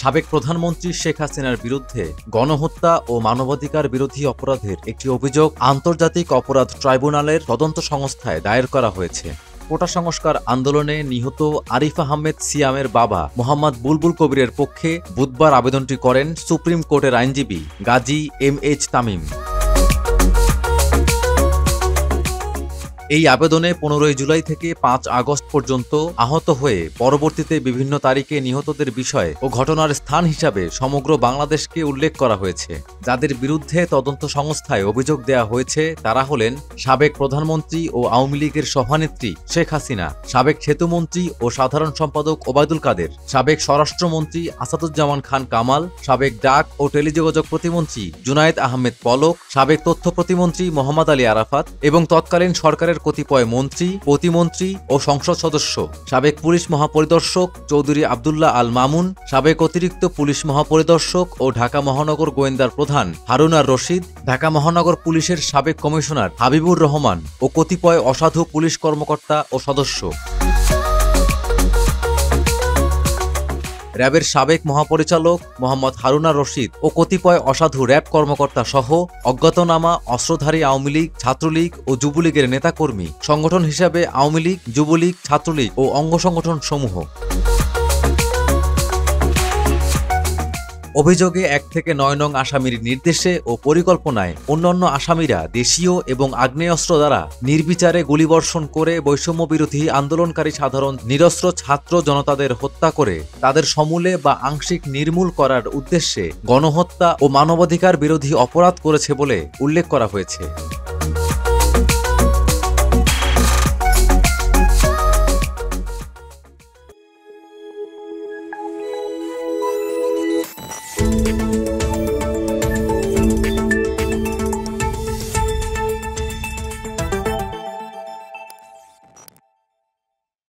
সাবেক প্রধানমন্ত্রী শেখ হাসিনার বিরুদ্ধে গণহত্যা ও মানবাধিকার বিরোধী অপরাধের একটি অভিযোগ আন্তর্জাতিক অপরাধ ট্রাইব্যুনালের তদন্ত সংস্থায় দায়ের করা হয়েছে। কোটা সংস্কার আন্দোলনে নিহত আরিফ আহমেদ সিয়ামের বাবা মোহাম্মদ বুলবুল কবিরের পক্ষে বুধবার আবেদনটি করেন সুপ্রিম কোর্টের আইনজীবী গাজী এম.এইচ. তামিম। এই আবেদনে 15 জুলাই থেকে 5 আগস্ট পর্যন্ত আহত হয়ে পরবর্তীতে বিভিন্ন তারিখে নিহতদের বিষয় ও ঘটনার স্থান হিসাবে সমগ্র বাংলাদেশকে উল্লেখ করা হয়েছে। যাদের বিরুদ্ধে তদন্ত সংস্থায় অভিযোগ দেওয়া হয়েছে তারা হলেন সাবেক প্রধানমন্ত্রী ও আওয়ামী লীগের সভানেত্রী শেখ হাসিনা, সাবেক সেতুমন্ত্রী ও সাধারণ সম্পাদক ওবায়দুল কাদের, সাবেক স্বরাষ্ট্রমন্ত্রী আসাদুজ্জামান খান কামাল, সাবেক ডাক ও টেলিযোগাযোগ প্রতিমন্ত্রী জুনায়েদ আহমেদ পলক, সাবেক তথ্য প্রতিমন্ত্রী মোহাম্মদ আলী আরাফাত এবং তৎকালীন সরকারের কতিপয় মন্ত্রী, প্রতিমন্ত্রী ও সংসদ সদস্য, সাবেক পুলিশ মহাপরিদর্শক চৌধুরী আব্দুল্লাহ আল মামুন, সাবেক অতিরিক্ত পুলিশ মহাপরিদর্শক ও ঢাকা মহানগর গোয়েন্দার প্রধান হারুন আর রশিদ, ঢাকা মহানগর পুলিশের সাবেক কমিশনার হাবিবুর রহমান ও কতিপয় অসাধু পুলিশ কর্মকর্তা ও সদস্য, র্যাবের সাবেক মহাপরিচালক মোহাম্মদ হারুন আর রশিদ ও কতিপয় অসাধু র্যাব কর্মকর্তা সহ অজ্ঞাতনামা অস্ত্রধারী আওয়ামী লীগ, ছাত্রলীগ ও যুবলীগের নেতাকর্মী, সংগঠন হিসাবে আওয়ামী লীগ, যুবলীগ, ছাত্রলীগ ও অঙ্গ সংগঠন সমূহ। অভিযোগে 1 থেকে 9 নং আসামির নির্দেশে ও পরিকল্পনায় অন্যান্য আসামিরা দেশীয় এবং আগ্নেয়াস্ত্র দ্বারা নির্বিচারে গুলিবর্ষণ করে বৈষম্য বিরোধী আন্দোলনকারী সাধারণ নিরস্ত্র ছাত্র জনতাদের হত্যা করে তাদের সমূলে বা আংশিক নির্মূল করার উদ্দেশ্যে গণহত্যা ও মানবাধিকার বিরোধী অপরাধ করেছে বলে উল্লেখ করা হয়েছে।